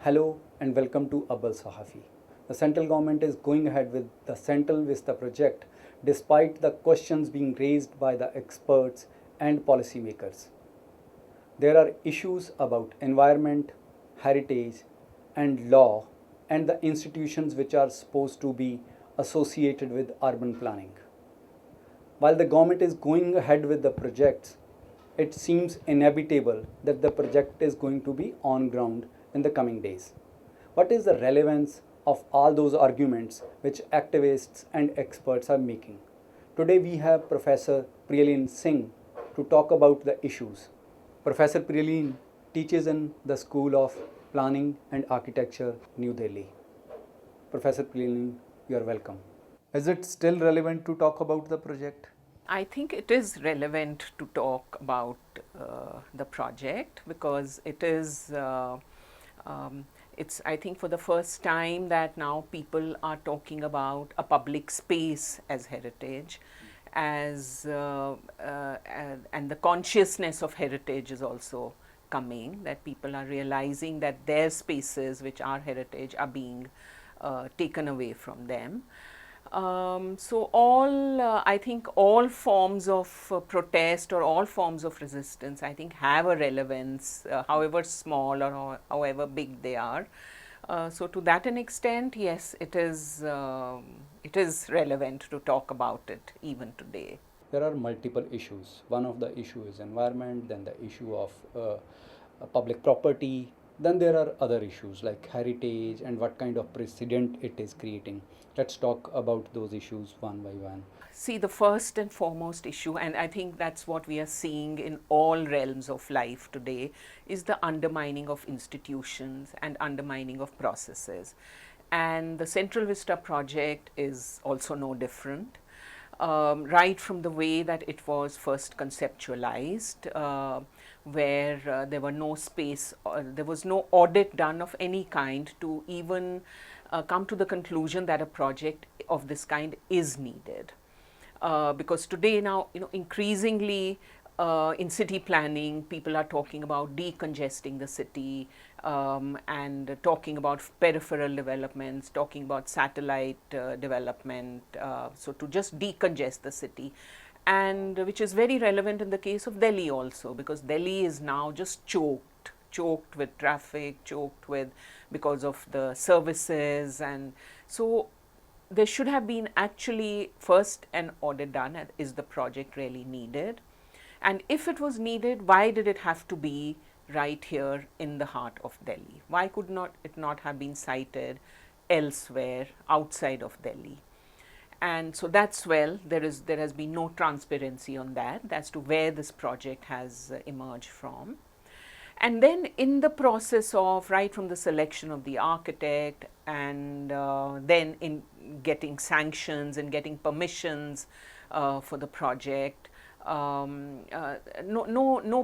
Hello and welcome to Abal Sahafi. The central government is going ahead with the Central Vista project despite the questions being raised by the experts and policymakers. There are issues about environment, heritage, and law, and the institutions which are supposed to be associated with urban planning. While the government is going ahead with the projects, it seems inevitable that the project is going to be on ground in the coming days. What is the relevance of all those arguments which activists and experts are making? Today we have Professor Priyalin Singh to talk about the issues. Professor Priyalin teaches in the School of Planning and Architecture, New Delhi. Professor Priyalin, you are welcome. Is it still relevant to talk about the project? I think it is relevant to talk about the project because it is, it's I think for the first time that now people are talking about a public space as heritage, as and the consciousness of heritage is also coming, that people are realizing that their spaces which are heritage are being taken away from them. So I think all forms of protest or all forms of resistance, I think, have a relevance, however small or however big they are. So to that an extent, yes, it is relevant to talk about it even today. There are multiple issues. One of the issue is environment, then the issue of public property, then there are other issues like heritage and what kind of precedent it is creating. Let's talk about those issues one by one. See, the first and foremost issue, and I think that's what we are seeing in all realms of life today, is the undermining of institutions and undermining of processes. And the Central Vista project is also no different. Right from the way that it was first conceptualized, where there were no space, there was no audit done of any kind to even come to the conclusion that a project of this kind is needed. Because today now, increasingly in city planning, people are talking about decongesting the city and talking about peripheral developments, talking about satellite development, so to just decongest the city, and which is very relevant in the case of Delhi also, because Delhi is now just choked with traffic, choked with because of the services, and so there should have been actually first an audit done. Is the project really needed? And if it was needed, why did it have to be right here in the heart of Delhi? Why could it not have been sited elsewhere outside of Delhi? And so that's, well, there has been no transparency on that as to where this project has emerged from. And then in the process of, right from the selection of the architect and then in getting sanctions and getting permissions for the project, no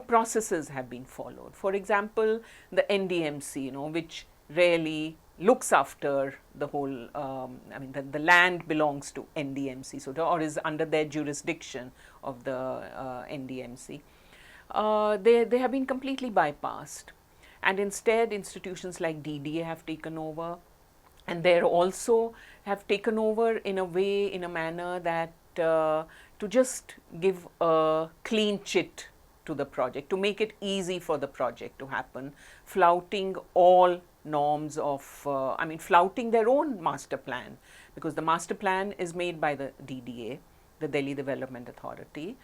processes have been followed. For example, the NDMC, which really looks after the whole, the land belongs to NDMC, so or is under their jurisdiction of the NDMC. They have been completely bypassed, and instead institutions like DDA have taken over, and they also have taken over in a way, in a manner that to just give a clean chit to the project, to make it easy for the project to happen, flouting all norms of, flouting their own master plan, because the master plan is made by the DDA, the Delhi Development Authority,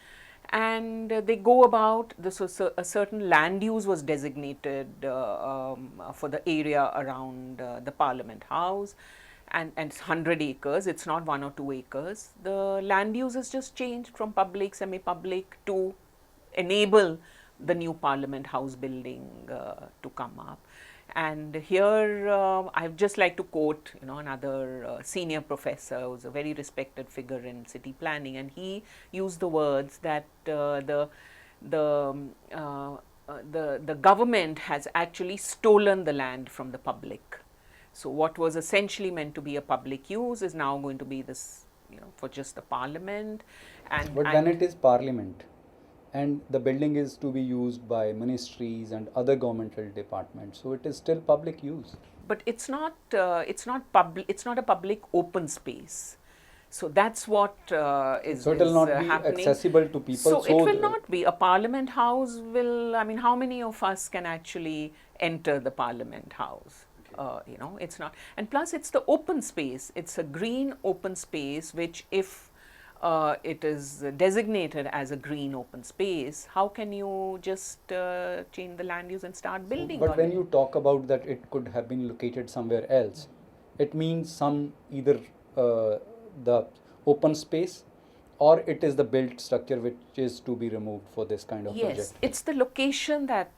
and they go about this. A certain land use was designated for the area around the Parliament House, and it's 100 acres, it's not 1 or 2 acres. The land use has just changed from public, semi-public to enable the new Parliament House building to come up. And here I'd just like to quote, another senior professor who's a very respected figure in city planning, and he used the words that the government has actually stolen the land from the public. So what was essentially meant to be a public use is now going to be this, for just the parliament. But when it is parliament, and the building is to be used by ministries and other governmental departments, so it is still public use. But it's not a public open space. So that's what So it will not be happening. accessible to people. So it will not be. A Parliament House will, I mean, how many of us can actually enter the Parliament House? It's not. And plus, it's the open space. It's a green open space, which if it is designated as a green open space, how can you just change the land use and start building But on when it? you talk about that it could have been located somewhere else, it means some either the open space or it is the built structure which is to be removed for this kind of Yes, project. it's the location that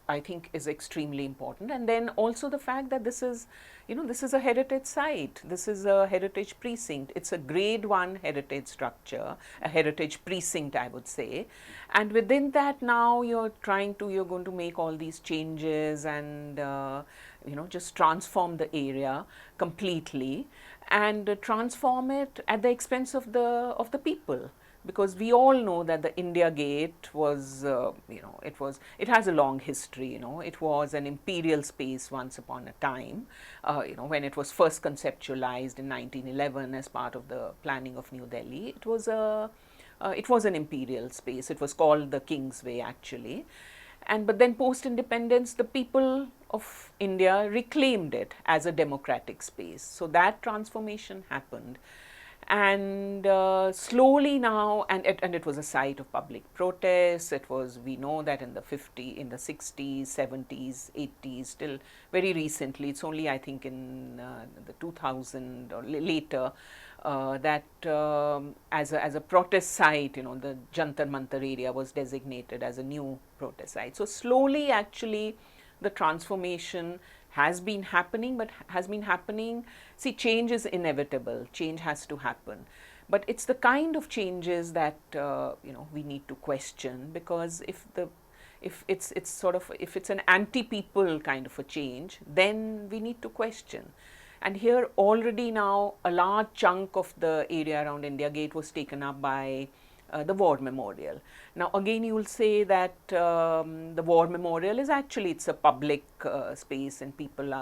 I think is extremely important, and then also the fact that this is a heritage site. This is a heritage precinct. It's a grade 1 heritage structure, a heritage precinct, I would say. And within that, now you're going to make all these changes and just transform the area completely, and transform it at the expense of the people. Because we all know that the India Gate was, it has a long history. It was an imperial space once upon a time. When it was first conceptualized in 1911 as part of the planning of New Delhi, it was an imperial space. It was called the Kingsway, actually. But then post independence, the people of India reclaimed it as a democratic space. So that transformation happened. And slowly now, and it was a site of public protest. We know that in the 60s, 70s, 80s, till very recently, it's only I think in the 2000 or later, that as a protest site, the Jantar Mantar area was designated as a new protest site. So slowly, actually, the transformation has been happening, but has been happening. See, change is inevitable. Change has to happen, but it's the kind of changes that we need to question, because if it's an anti-people kind of a change, then we need to question. And here already now a large chunk of the area around India Gate was taken up by the War Memorial. Now again you will say that the War Memorial is actually, it's a public space and people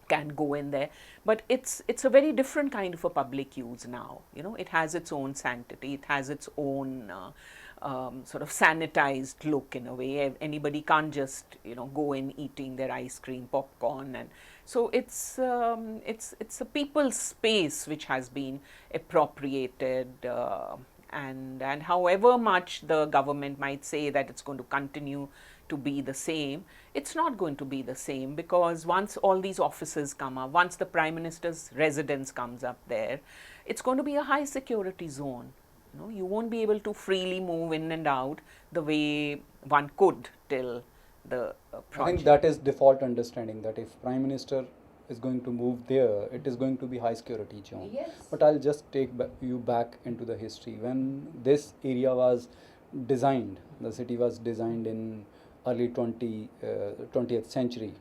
can go in there, but it's a very different kind of a public use now. It has its own sanctity, it has its own sort of sanitized look in a way. Anybody can't just go in eating their ice cream, popcorn, and so it's a people's space which has been appropriated. And however much the government might say that it's going to continue to be the same, it's not going to be the same, because once all these offices come up, once the Prime Minister's residence comes up there, it's going to be a high security zone. You won't be able to freely move in and out the way one could till the project. I think that is default understanding, that if Prime Minister is going to move there, it is going to be high security zone. Yes. But I'll just take you back into the history. When this area was designed, the city was designed in early 20th century.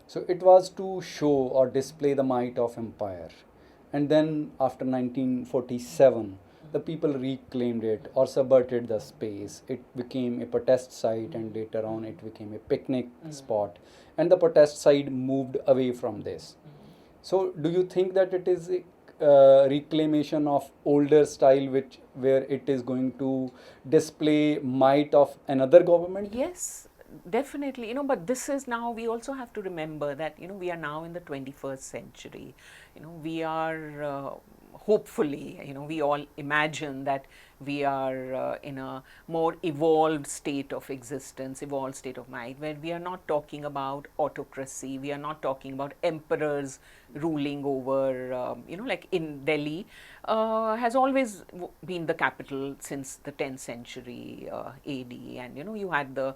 So it was to show or display the might of empire. And then after 1947, the people reclaimed it or subverted the space. It became a protest site, and later on it became a picnic spot. And the protest site moved away from this. So do you think that it is a reclamation of older style where it is going to display might of another government? Yes, definitely. But this is now, we also have to remember that we are now in the 21st century. We are hopefully, we all imagine that we are in a more evolved state of existence, evolved state of mind, where we are not talking about autocracy, we are not talking about emperors ruling over, like in Delhi, has always been the capital since the 10th century AD, and you had the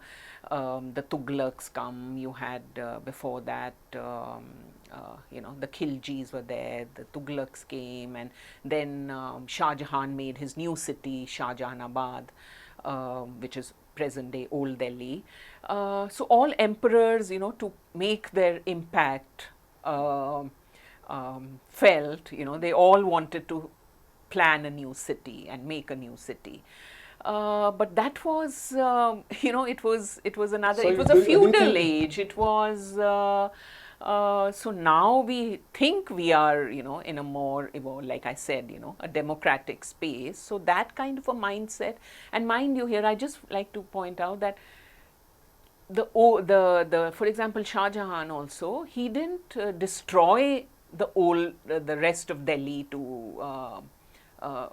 Tughlaqs come, you had before that the Khiljis were there, the Tughlaqs came, and then Shah Jahan made his new city, Shah Jahanabad, which is present day Old Delhi. So all emperors, to make their impact felt, they all wanted to plan a new city and make a new city. But that was, it was another. So It was do a you feudal think- age. It was. So now we think we are, in a more, like I said, a democratic space. So that kind of a mindset. And mind you, here I just like to point out that the for example, Shah Jahan also, he didn't destroy the rest of Delhi to uh,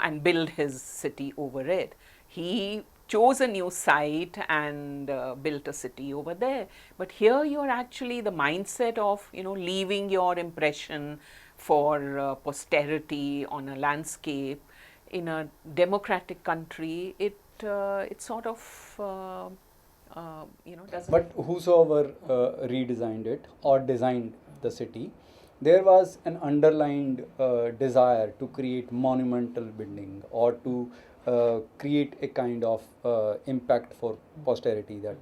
and build his city over it. He chose a new site and built a city over there. But here you're actually the mindset of leaving your impression for posterity on a landscape in a democratic country. It sort of doesn't. But whosoever redesigned it or designed the city, there was an underlined desire to create monumental building or to create a kind of impact for posterity that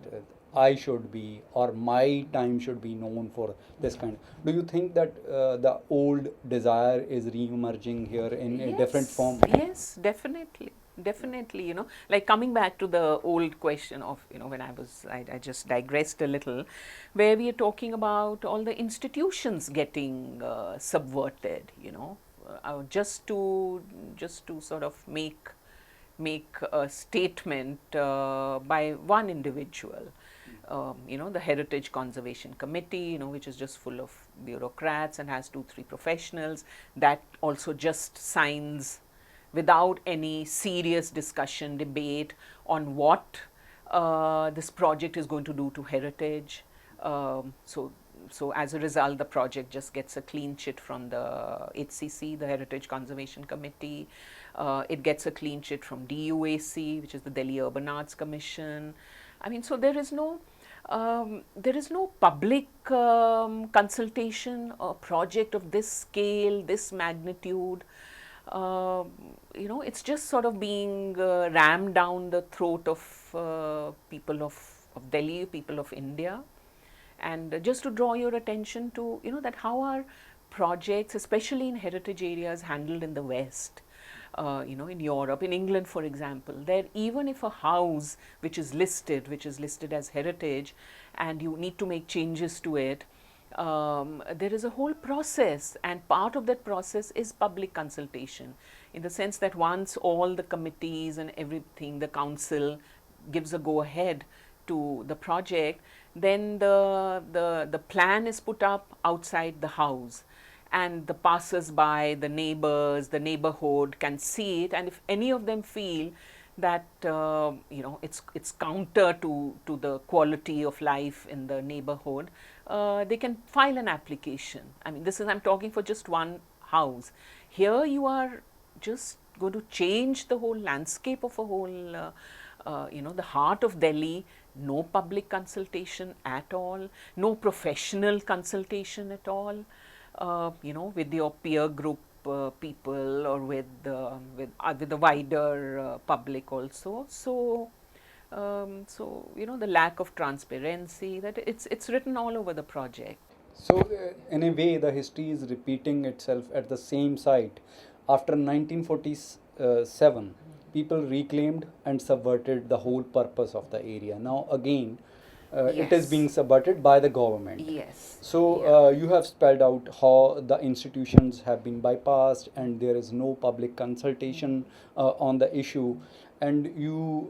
I should be or my time should be known for this kind. Do you think that the old desire is re-emerging here in a different form? Yes, definitely. Definitely, like coming back to the old question of, when I just digressed a little, where we are talking about all the institutions getting subverted, just to sort of make a statement by one individual. The Heritage Conservation Committee, which is just full of bureaucrats and has 2-3 professionals, that also just signs without any serious discussion, debate on what this project is going to do to heritage. So as a result, the project just gets a clean chit from the HCC, the Heritage Conservation Committee. It gets a clean chit from DUAC, which is the Delhi Urban Arts Commission. I mean, so there is no public consultation or project of this scale, this magnitude. It's just sort of being rammed down the throat of people of Delhi, people of India. And just to draw your attention to, that how are projects, especially in heritage areas, handled in the West. In Europe, in England, for example, there, even if a house which is listed as heritage, and you need to make changes to it, there is a whole process, and part of that process is public consultation, in the sense that once all the committees and everything, the council gives a go ahead to the project, then the plan is put up outside the house, and the passers-by, the neighbors, the neighborhood can see it, and if any of them feel that it's counter to the quality of life in the neighborhood, they can file an application. I mean, I'm talking for just one house. Here you are just going to change the whole landscape of a whole, the heart of Delhi. No public consultation at all, no professional consultation at all. With your peer group people, or with the wider public also. So the lack of transparency, that it's written all over the project. So, in a way, the history is repeating itself at the same site. After 1947, people reclaimed and subverted the whole purpose of the area. Now, again, it is Yes. being subverted by the government. Yes. So, Yeah. you have spelled out how the institutions have been bypassed and there is no public consultation on the issue. And you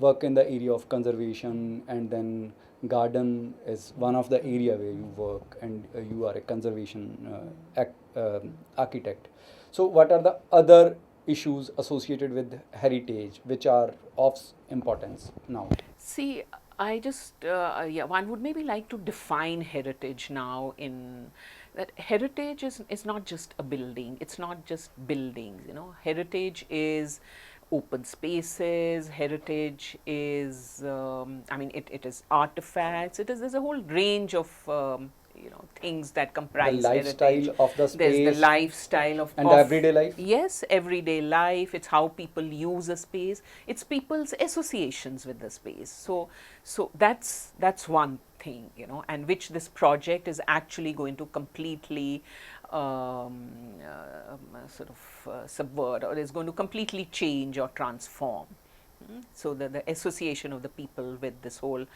work in the area of conservation, and then garden is one of the area where you work, and you are a conservation architect. So, what are the other issues associated with heritage which are of importance now? See, I just, one would maybe like to define heritage now, in that heritage is not just a building, it's not just buildings, heritage is open spaces, heritage is, it is artifacts, there's a whole range of, things that The comprise lifestyle heritage. of the space There's the lifestyle of and everyday life. Yes, everyday life. It's how people use a space. It's people's associations with the space. So that's one thing, and which this project is actually going to completely subvert, or is going to completely change or transform. So the association of the people with this whole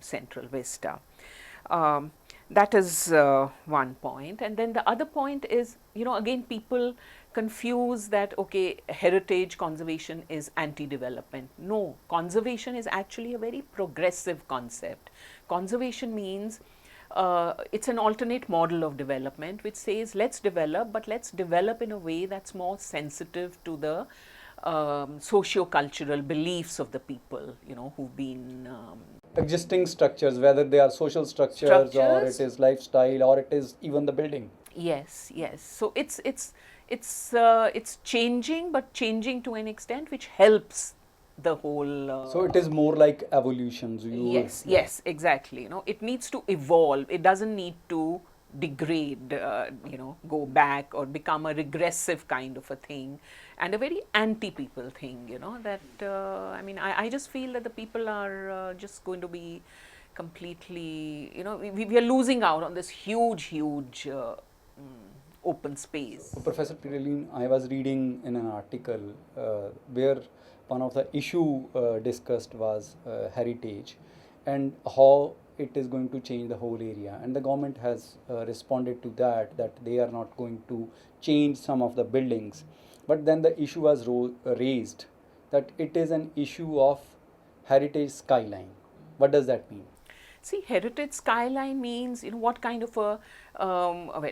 central vista. Um, that is one point. And then the other point is, again, people confuse that, okay, heritage conservation is anti-development. No, conservation is actually a very progressive concept. Conservation means it's an alternate model of development which says let's develop, but let's develop in a way that's more sensitive to the socio-cultural beliefs of the people, who've been Existing structures, whether they are social structures or it is lifestyle or it is even the building. Yes, yes. So it's changing, but changing to an extent which helps the whole. So it is more like evolutions. Yes, yes, exactly. It needs to evolve. It doesn't need to degrade, go back or become a regressive kind of a thing, and a very anti-people thing. That I just feel that the people are just going to be completely. We are losing out on this huge open space. Professor Pirelin, I was reading in an article where one of the issue discussed was heritage and how it is going to change the whole area, and the government has responded to that they are not going to change some of the buildings, but then the issue was raised that it is an issue of heritage skyline. What does that mean? See, heritage skyline means, what kind of a,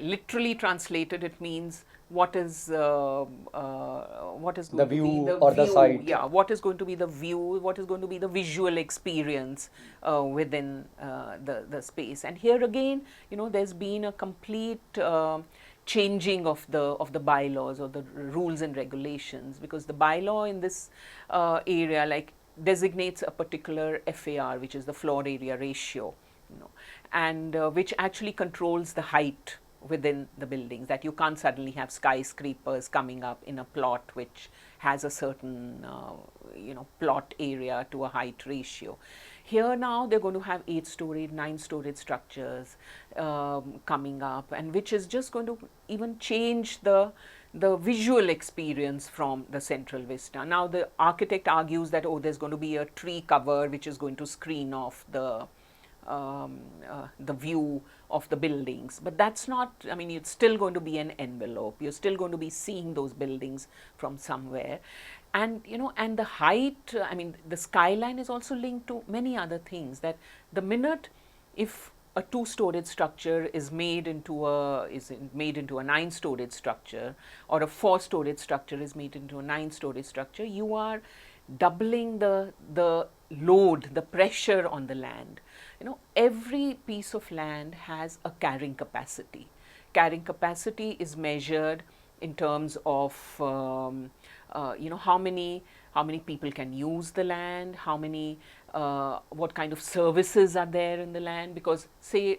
literally translated, it means what is going the to be view the or view, the site. yeah, what is going to be the view, what is going to be the visual experience within the space. And here again, there's been a complete changing of the bylaws or the rules and regulations, because the bylaw in this area, like, designates a particular FAR, which is the floor area ratio, and which actually controls the height within the buildings, that you can't suddenly have skyscrapers coming up in a plot which has a certain plot area to a height ratio. Here now they're going to have 8-storied, 9-storied structures coming up, and which is just going to even change the visual experience from the central vista. Now the architect argues that, oh, there's going to be a tree cover which is going to screen off the view of the buildings, but that's not, it's still going to be an envelope. You're still going to be seeing those buildings from somewhere. And and the height, the skyline is also linked to many other things, that the minute, if a 2-storied structure is made into a 9-storied structure, or a 4-storied structure is made into a 9-storied structure, you are doubling the load, the pressure on the land. Every piece of land has a carrying capacity. Carrying capacity is measured in terms of how many people can use the land, how many what kind of services are there in the land. Because say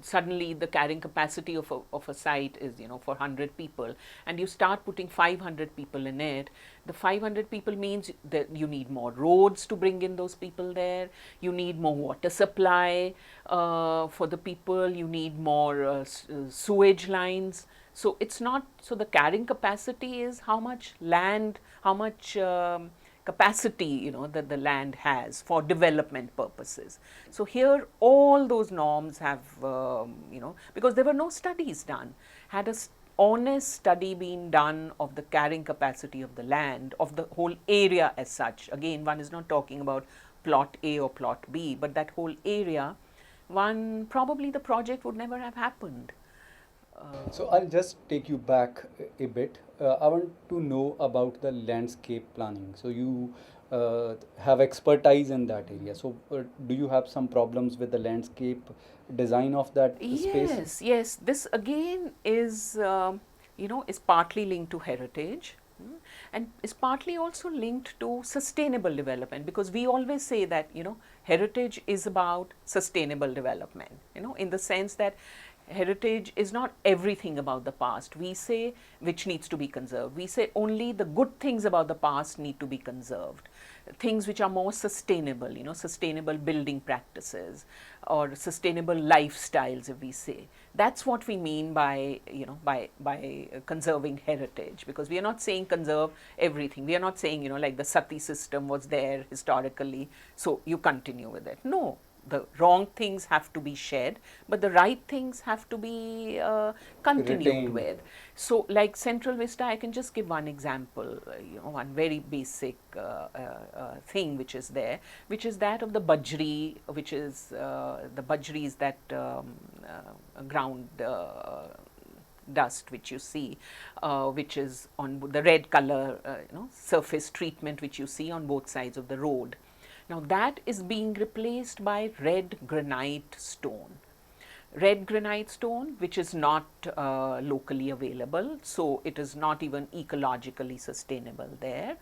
suddenly the carrying capacity of a site is for 100 people, and you start putting 500 people in it, the 500 people means that you need more roads to bring in those people there, you need more water supply for the people, you need more sewage lines. So it's not, so the carrying capacity is how much land, how much capacity that the land has for development purposes. So here all those norms have because there were no studies done. Had a honest study been done of the carrying capacity of the land, of the whole area as such, again, one is not talking about plot A or plot B, but that whole area, probably the project would never have happened. So I'll just take you back a bit. I want to know about the landscape planning. So you have expertise in that area. So do you have some problems with the landscape design of that space? Yes. This again is is partly linked to heritage, and is partly also linked to sustainable development, because we always say that heritage is about sustainable development. In the sense that heritage is not everything about the past. We say which needs to be conserved. We say only the good things about the past need to be conserved. Things which are more sustainable, sustainable building practices or sustainable lifestyles, if we say, That's what we mean by, by conserving heritage, because we are not saying conserve everything. We are not saying, like the sati system was there historically, so you continue with it. No, the wrong things have to be shed, but the right things have to be continued Retained. with. So, like Central Vista, I can just give one example, one very basic thing which is there, which is that of the bajri, which is the bajri is that ground dust which you see, which is on the red color, surface treatment which you see on both sides of the road. Now that is being replaced by red granite stone. Red granite stone, which is not locally available, so it is not even ecologically sustainable there.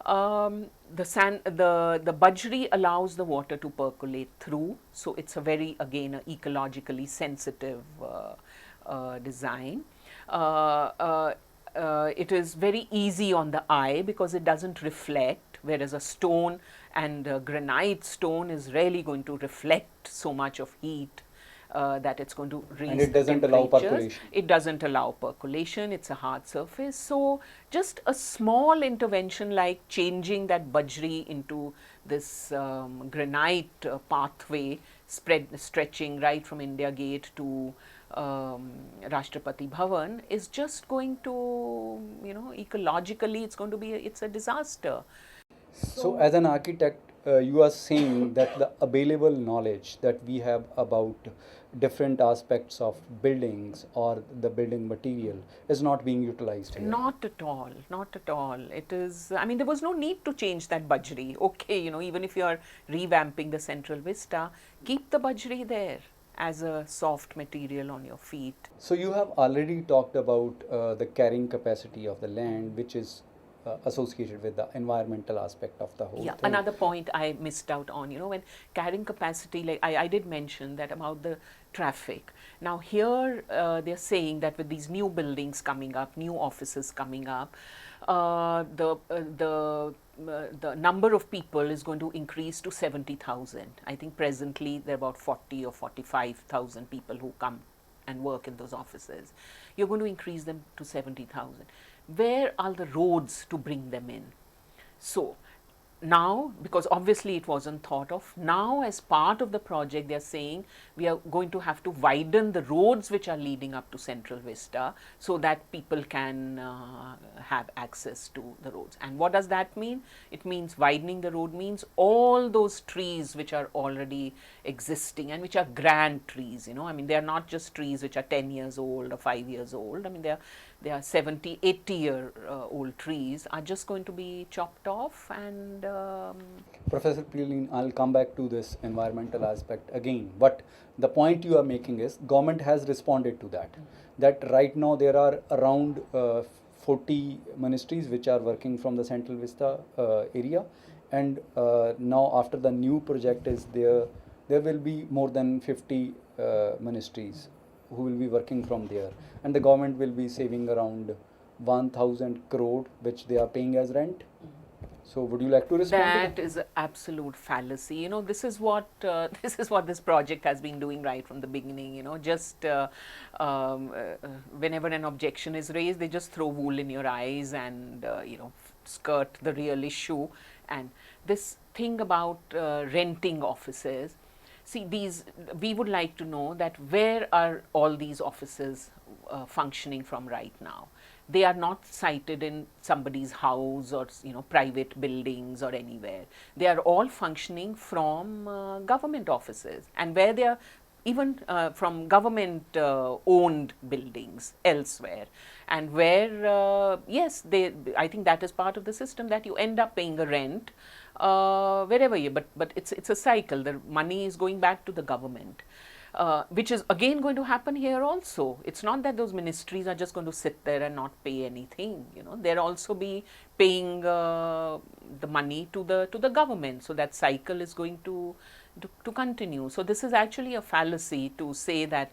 The bajri allows the water to percolate through, so it's a very, again, a ecologically sensitive design. It is very easy on the eye because it doesn't reflect, whereas a stone and granite stone is really going to reflect so much of heat that it's going to raise And it doesn't allow percolation. It doesn't allow percolation. It's a hard surface. So just a small intervention like changing that bajri into this granite pathway, stretching right from India Gate to Rashtrapati Bhavan, is just going to, ecologically, it's going to be, it's a disaster. So, as an architect, you are saying that the available knowledge that we have about different aspects of buildings or the building material is not being utilized here. Not at all, not at all. It is, I mean, there was no need to change that bajri. Okay, even if you are revamping the Central Vista, keep the bajri there as a soft material on your feet. So, you have already talked about the carrying capacity of the land, which is associated with the environmental aspect of the whole Yeah, thing. another point I missed out on, when carrying capacity, like I did mention that about the traffic. Now here they're saying that with these new buildings coming up, new offices coming up, the number of people is going to increase to 70,000. I think presently there are about 40 or 45,000 people who come and work in those offices. You're going to increase them to 70,000. Where are the roads to bring them in? So now, because obviously it wasn't thought of, now as part of the project they are saying we are going to have to widen the roads which are leading up to Central Vista so that people can have access to the roads. And what does that mean? It means widening the road means all those trees which are already existing and which are grand trees, I mean, they are not just trees which are 10 years old or 5 years old. I mean, they are 70, 80-year old trees are just going to be chopped off. And Professor Priyaleen, I'll come back to this environmental aspect again, but the point you are making is government has responded to that. That right now there are around 40 ministries which are working from the Central Vista area, and now after the new project is there, there will be more than 50 ministries who will be working from there, and the government will be saving around 1,000 crore which they are paying as rent. So, would you like to respond to that is an absolute fallacy. This is what this project has been doing right from the beginning. Just whenever an objection is raised, they just throw wool in your eyes and skirt the real issue. And this thing about renting offices. See, we would like to know that where are all these offices functioning from right now? They are not sited in somebody's house or private buildings or anywhere. They are all functioning from government offices, and where they are even from government owned buildings elsewhere, and where yes, I think that is part of the system that you end up paying a rent wherever you, but it's a cycle. The money is going back to the government. Which is again going to happen here also. It's not that those ministries are just going to sit there and not pay anything. They'll also be paying the money to the government. So that cycle is going to continue. So this is actually a fallacy to say that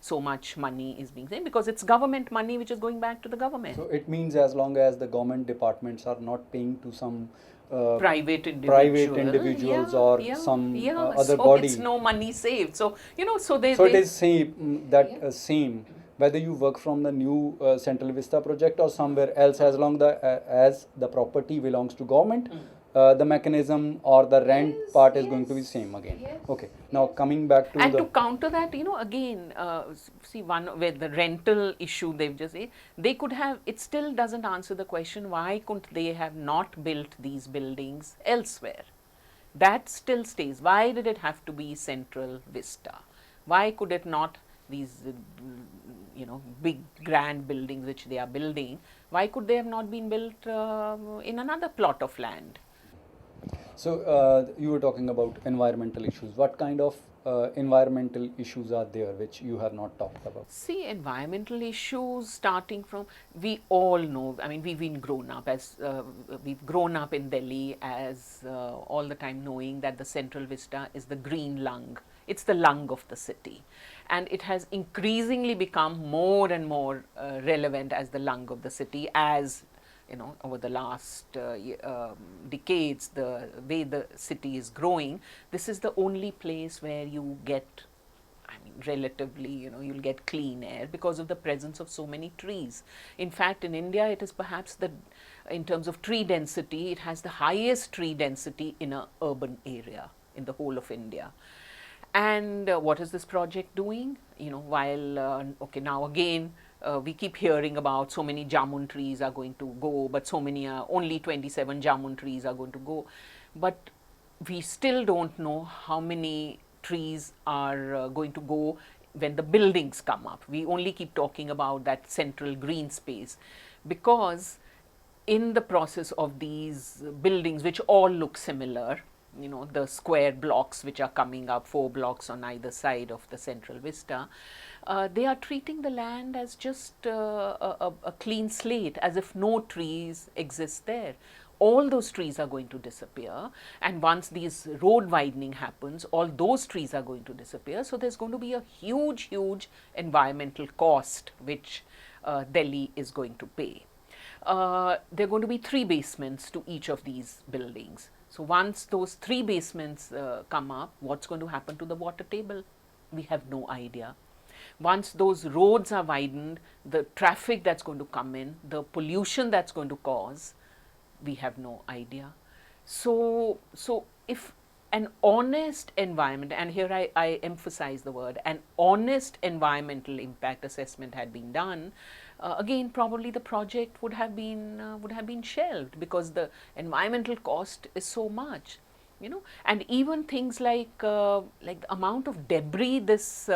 so much money is being saved, because it's government money which is going back to the government. So it means as long as the government departments are not paying to some private private individual, individuals yeah, or yeah, some yeah. other So body. it's no money saved. So you know, so So it they is same that same whether you work from the new Central Vista project or somewhere else, as long as the property belongs to government, the mechanism or the rent part is going to be same again. Okay. Now coming back to and the to counter that, you know, again, see one where the rental issue they've just said, they could have. It still doesn't answer the question: why couldn't they have not built these buildings elsewhere? That still stays. Why did it have to be Central Vista? Why could it not these, you know, big grand buildings which they are building? Why could they have not been built in another plot of land? So you were talking about environmental issues. What kind of environmental issues are there which you have not talked about? See, environmental issues starting from, we all know, I mean, we've grown up in Delhi as all the time knowing that the Central Vista is the green lung. It's the lung of the city. And it has increasingly become more and more relevant as the lung of the city, as you know, over the last decades, the way the city is growing. This is the only place where you get, I mean, relatively, you know, you'll get clean air because of the presence of so many trees. In fact, in India, it is perhaps in terms of tree density, it has the highest tree density in an urban area in the whole of India. And what is this project doing? You know, while, okay, now again, we keep hearing about so many jamun trees are going to go, but so many only 27 jamun trees are going to go. But we still don't know how many trees are going to go when the buildings come up. We only keep talking about that central green space, because in the process of these buildings, which all look similar, you know, the square blocks which are coming up, 4 blocks on either side of the Central Vista, they are treating the land as just a clean slate, as if no trees exist there. All those trees are going to disappear, and once these road widening happens, all those trees are going to disappear. So there's going to be a huge environmental cost which Delhi is going to pay. There are going to be 3 basements to each of these buildings. So once those 3 basements come up, what's going to happen to the water table? We have no idea. Once those roads are widened, the traffic that's going to come in, the pollution that's going to cause, we have no idea. So if an honest environment, and here I emphasize the word, an honest environmental impact assessment had been done, again probably the project would have been shelved, because the environmental cost is so much, you know. And even things like the amount of debris this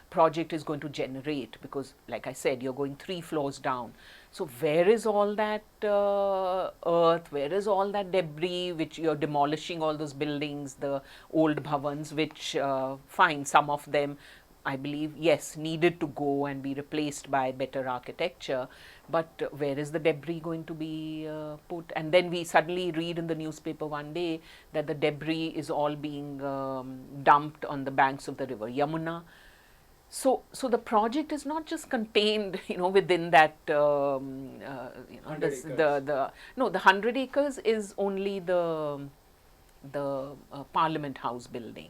project is going to generate, because like I said, you're going 3 floors down. So where is all that earth, where is all that debris which you're demolishing, all those buildings, the old bhavans, which fine, some of them I believe, yes, needed to go and be replaced by better architecture, but where is the debris going to be put? And then we suddenly read in the newspaper one day that the debris is all being dumped on the banks of the river Yamuna. So the project is not just contained, you know, within that, you know, the 100 acres is only the Parliament House building.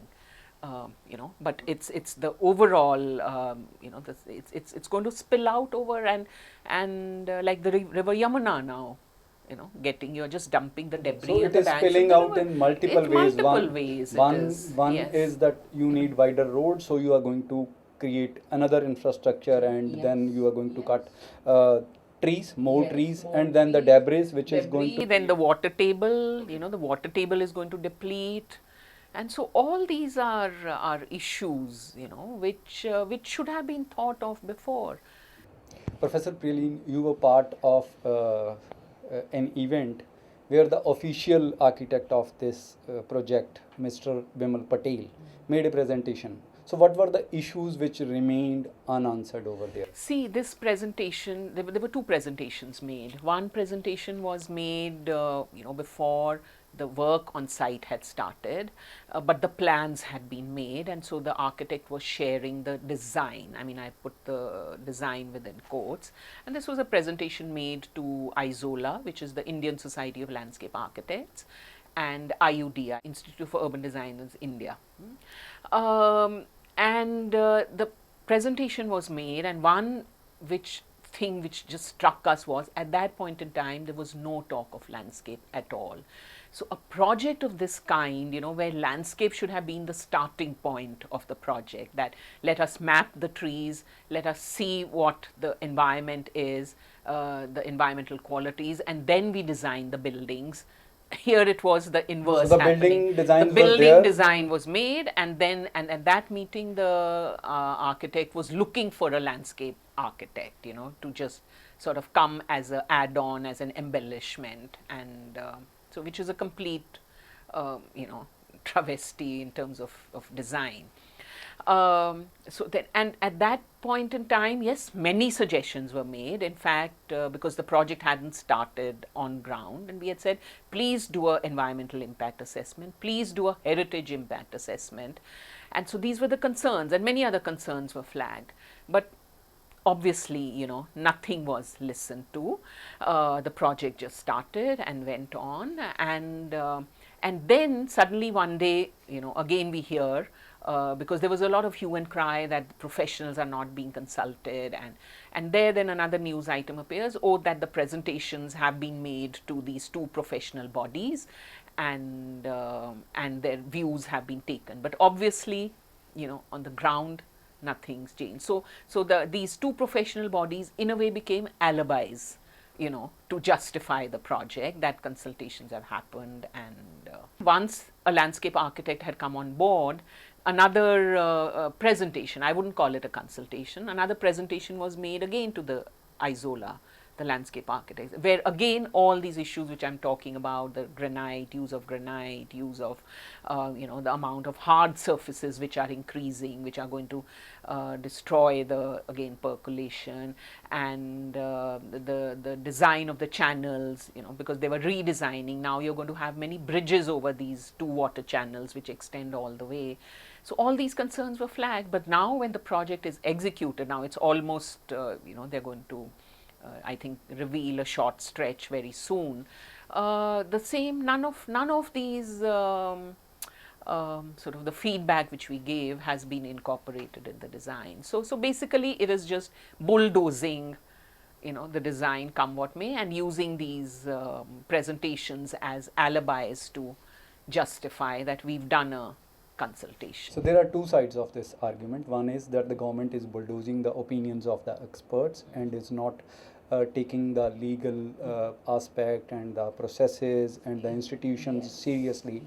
You know, but it's the overall, you know, it's going to spill out over and like the river Yamuna now, you know, you're just dumping the debris. So it is spilling out in multiple ways. One Yes. is that you need wider roads, so you are going to create another infrastructure, and then you are going to cut trees, more trees, and then the debris which is going to. Then the water table, you know, the water table is going to deplete. And so all these are issues, you know, which should have been thought of before. Professor Priyalin, you were part of an event where the official architect of this project, Mr. Bimal Patel, made a presentation. So what were the issues which remained unanswered over there? See, this presentation, there were 2 presentations made. One presentation was made, you know, before the work on site had started, but the plans had been made, and so the architect was sharing the design. I mean, I put the design within quotes, and this was a presentation made to ISOLA, which is the Indian Society of Landscape Architects, and IUDI, Institute for Urban Designers, India. The presentation was made, and one thing which just struck us was, at that point in time there was no talk of landscape at all. So a project of this kind, you know, where landscape should have been the starting point of the project, that let us map the trees, let us see what the environment is, the environmental qualities, and then we design the buildings. Here it was the inverse. So the happening. building designs The building were there. design was made, and then and at that meeting the architect was looking for a landscape architect, you know, to just sort of come as an add-on, as an embellishment, and so which is a complete you know, travesty in terms of design. So that, and at that point in time, yes, many suggestions were made. In fact, because the project hadn't started on ground, and we had said, please do an environmental impact assessment, please do a heritage impact assessment. And so these were the concerns, and many other concerns were flagged. But obviously, you know, nothing was listened to. The project just started and went on, and then suddenly one day, you know, again we hear, because there was a lot of hue and cry that professionals are not being consulted, and then another news item appears, oh, that the presentations have been made to these two professional bodies, and their views have been taken. But obviously, you know, on the ground, nothing's changed. So these two professional bodies in a way became alibis, you know, to justify the project, that consultations have happened. And once a landscape architect had come on board, another presentation, I wouldn't call it a consultation, another presentation was made again to the ISOLA, the landscape architects, where again all these issues which I'm talking about, the granite, use of granite, use of you know, the amount of hard surfaces which are increasing, which are going to destroy the, again, percolation, and the design of the channels, you know, because they were redesigning. Now you're going to have many bridges over these two water channels which extend all the way. So all these concerns were flagged, but now when the project is executed, now it's almost you know, they're going to I think reveal a short stretch very soon. The same, none of these sort of the feedback which we gave has been incorporated in the design. So basically it is just bulldozing, you know, the design come what may, and using these presentations as alibis to justify that we've done a consultation. So there are two sides of this argument. One is that the government is bulldozing the opinions of the experts and is not taking the legal aspect and the processes and the institutions seriously.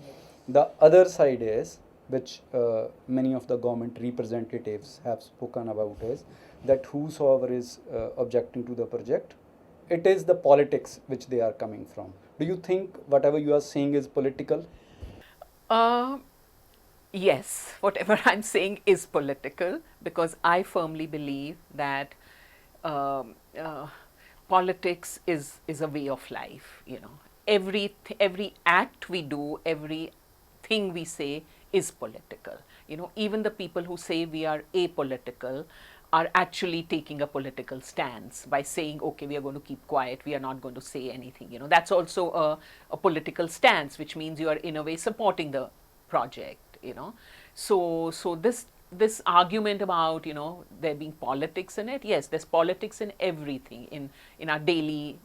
The other side is, which many of the government representatives have spoken about, is that whosoever is objecting to the project, it is the politics which they are coming from. Do you think whatever you are saying is political? Yes, whatever I'm saying is political, because I firmly believe that politics is a way of life. You know, every act we do, everything we say is political. You know, even the people who say we are apolitical are actually taking a political stance by saying, okay, we are going to keep quiet, we are not going to say anything. You know, that's also a political stance, which means you are in a way supporting the project. You know, so this argument about, you know, there being politics in it, yes, there's politics in everything, in our daily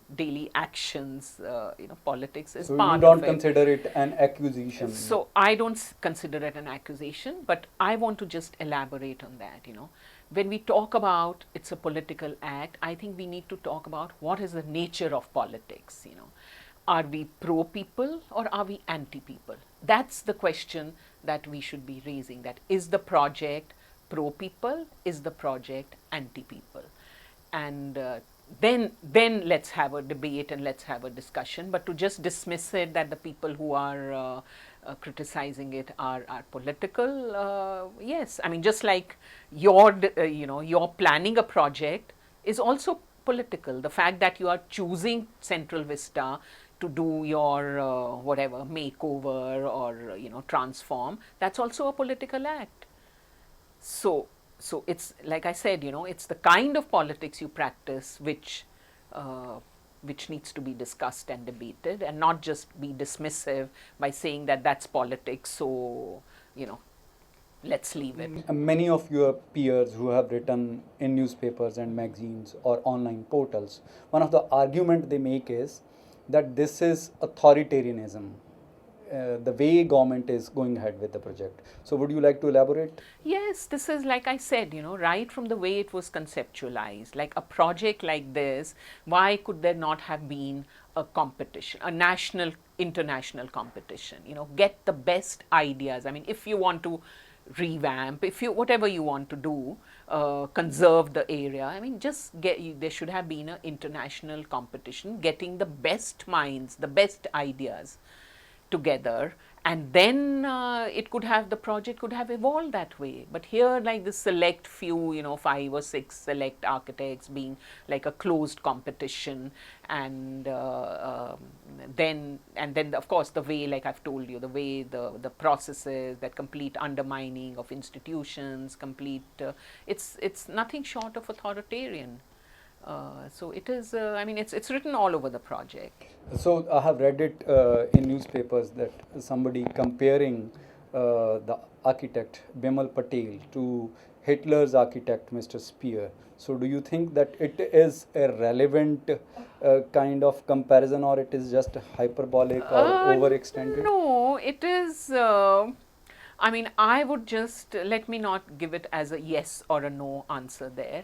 actions. You know, politics is so part you don't of it. consider it an accusation? So I don't consider it an accusation, but I want to just elaborate on that. You know, when we talk about it's a political act, I think we need to talk about what is the nature of politics. You know, are we pro people or are we anti people? That's the question that we should be raising. That is the project pro people, is the project anti people? And then let's have a debate and let's have a discussion. But to just dismiss it that the people who are criticizing it are political, yes, I mean, just like you're planning a project is also political. The fact that you are choosing Central Vista, to do your whatever makeover or transform, that's also a political act. So it's like I said, it's the kind of politics you practice uh, which needs to be discussed and debated, and not just be dismissive by saying that that's politics, so you know let's leave it. Many of your peers who have written in newspapers and magazines or online portals, one of the argument they make is that this is authoritarianism, the way government is going ahead with the project. So would you like to elaborate? Yes, this is like I said, right from the way it was conceptualized, like a project like this, why could there not have been a competition, a national, international competition? Get the best ideas. I mean, if you want to revamp, if you, whatever you want to do, conserve the area, I mean, just there should have been an international competition, getting the best minds, the best ideas together, and then the project could have evolved that way. But here, like this select few, 5 or 6 select architects being like a closed competition, and then of course the way, like I've told you, the way the processes, that complete undermining of institutions, complete it's nothing short of authoritarian. So it is. I mean, it's written all over the project. So I have read it in newspapers that somebody comparing the architect Bimal Patel to Hitler's architect Mr. Speer. So do you think that it is a relevant kind of comparison, or it is just hyperbolic or overextended? No, it is. I mean, I would just let me not give it as a yes or a no answer there.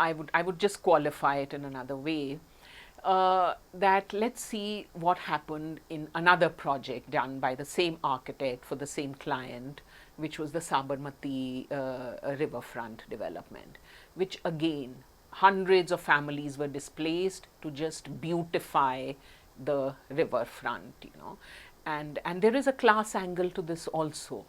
I would just qualify it in another way. That let's see what happened in another project done by the same architect for the same client, which was the Sabarmati riverfront development, which again hundreds of families were displaced to just beautify the riverfront, and there is a class angle to this also.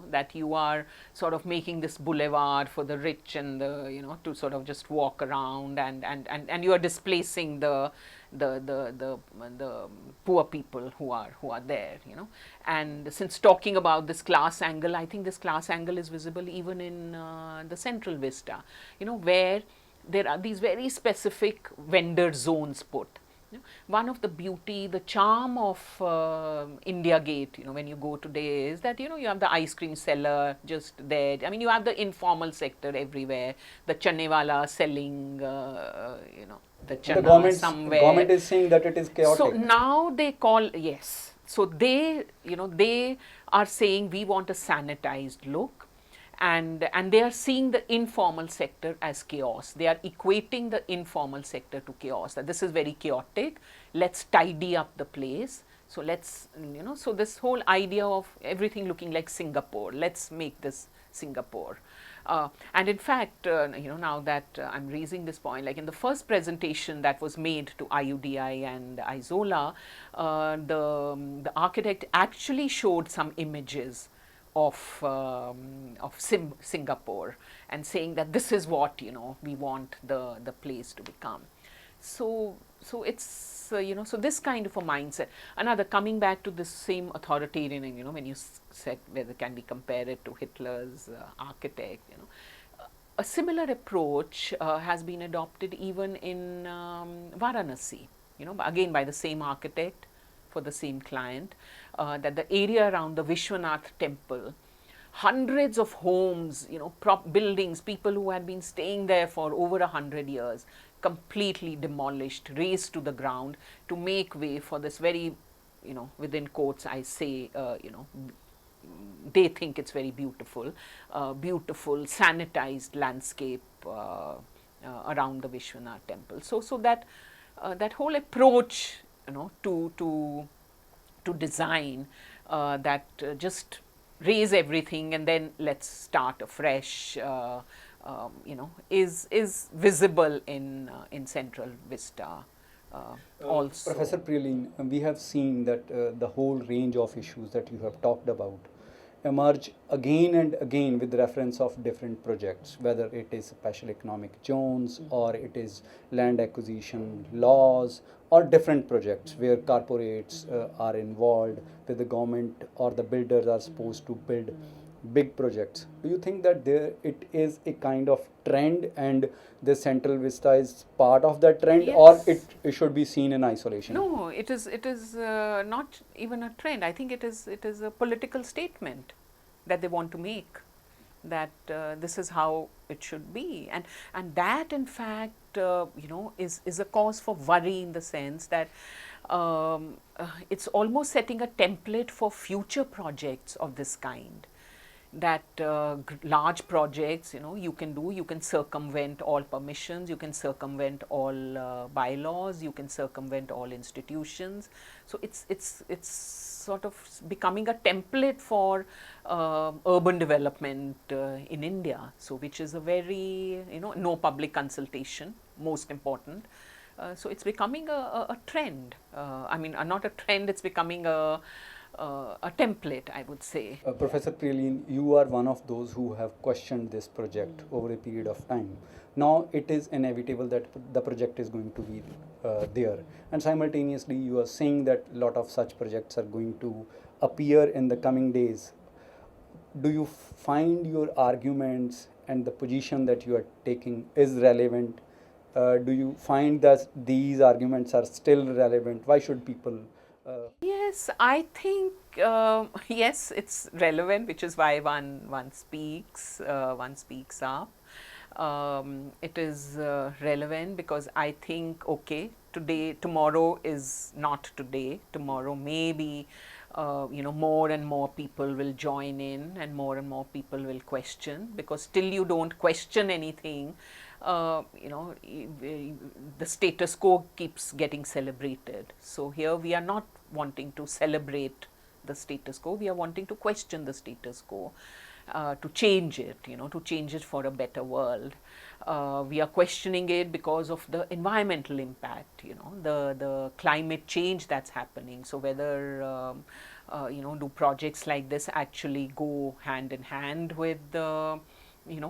That you are sort of making this boulevard for the rich and the, to sort of just walk around, and you are displacing the poor people who are there, and since talking about this class angle, I think this class angle is visible even in the central vista, where there are these very specific vendor zones put. One of the beauty, the charm of India Gate, when you go today, is that, you have the ice cream seller just there. I mean, you have the informal sector everywhere, the channewala selling, the channa somewhere. The government is saying that it is chaotic. So now they call, yes. So they are saying we want a sanitized look. And they are seeing the informal sector as chaos. They are equating the informal sector to chaos. That this is very chaotic. Let's tidy up the place. So let's, so this whole idea of everything looking like Singapore. Let's make this Singapore. And in fact, now that I'm raising this point, like in the first presentation that was made to IUDI and Isola, the architect actually showed some images of Singapore, and saying that this is what we want the place to become. So it's so this kind of a mindset. Another, coming back to this same authoritarian, when you said whether can we compare it to Hitler's architect, a similar approach has been adopted even in Varanasi, again by the same architect for the same client, that the area around the Vishwanath temple, hundreds of homes, buildings, people who had been staying there for over 100 years, completely demolished, razed to the ground to make way for this very, within quotes I say, they think it's very beautiful, beautiful sanitized landscape around the Vishwanath temple. So that that whole approach, to design, that just raise everything and then let's start afresh, is visible in Central Vista also. Professor Priyaleen, we have seen that the whole range of issues that you have talked about emerge again and again with reference of different projects, whether it is special economic zones or it is land acquisition laws or different projects where corporates are involved, where the government or the builders are supposed to build big projects. Do you think that there it is a kind of trend and the Central Vista is part of that trend, or Yes. it should be seen in isolation? No, it is. It is not even a trend. I think it is. It is a political statement that they want to make, that this is how it should be, and that in fact is a cause for worry, in the sense that it's almost setting a template for future projects of this kind, that large projects, you can circumvent all permissions, you can circumvent all bylaws, you can circumvent all institutions. So it's sort of becoming a template for urban development in India, so which is a very, no public consultation, most important. So it's becoming a trend. I mean, not a trend, it's becoming a template, I would say. Professor Priyaleen, you are one of those who have questioned this project over a period of time. Now it is inevitable that the project is going to be there, and simultaneously you are saying that a lot of such projects are going to appear in the coming days. Do you find your arguments and the position that you are taking is relevant? Do you find that these arguments are still relevant? Why should people Yes, I think yes, it's relevant, which is why one speaks up. It is relevant because I think, okay, tomorrow is not today. Tomorrow maybe more and more people will join in, and more people will question, because till you don't question anything, the status quo keeps getting celebrated. So here we are not wanting to celebrate the status quo, we are wanting to question the status quo, to change it, to change it for a better world. We are questioning it because of the environmental impact, the climate change that's happening. So whether do projects like this actually go hand in hand with the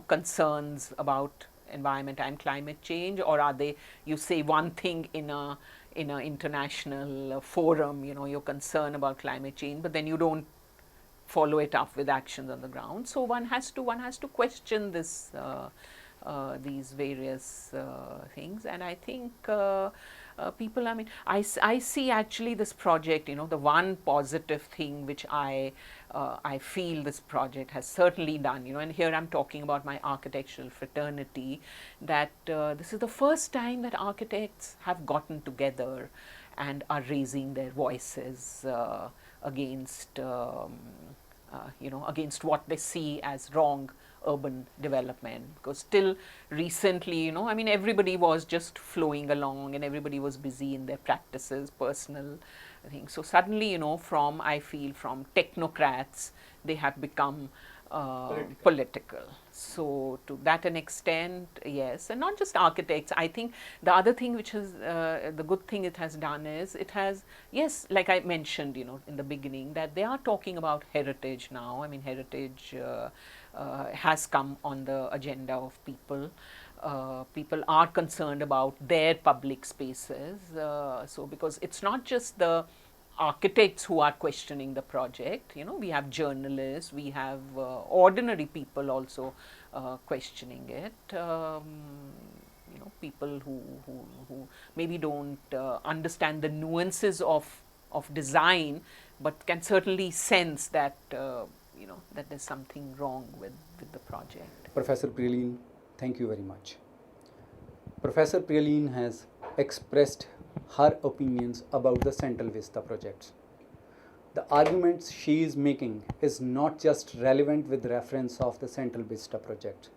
concerns about environment and climate change, or are they, you say one thing in a international forum, you're concerned about climate change, but then you don't follow it up with actions on the ground. So one has to question this these various things, and I think people, I mean, I see actually this project, the one positive thing which I feel this project has certainly done, and here I'm talking about my architectural fraternity, that this is the first time that architects have gotten together and are raising their voices against against what they see as wrong urban development. Because till recently, I mean, everybody was just flowing along and everybody was busy in their practices, personal things. So suddenly, I feel from technocrats, they have become political. So to that an extent, yes, and not just architects. I think the other thing which is the good thing it has done is, it has, yes, like I mentioned, in the beginning, that they are talking about heritage now. I mean, heritage has come on the agenda of people. People are concerned about their public spaces. So because it's not just the architects who are questioning the project, we have journalists, we have ordinary people also questioning it. People who maybe don't understand the nuances of design, but can certainly sense that that there's something wrong with the project. Professor Priyaleen, thank you very much. Professor Priyaleen has expressed her opinions about the Central Vista projects. The arguments she is making is not just relevant with reference of the Central Vista project.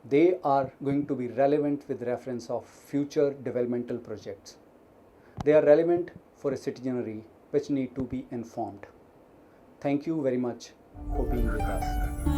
They are going to be relevant with reference of future developmental projects. They are relevant for a citizenry which need to be informed. Thank you very much for being with us.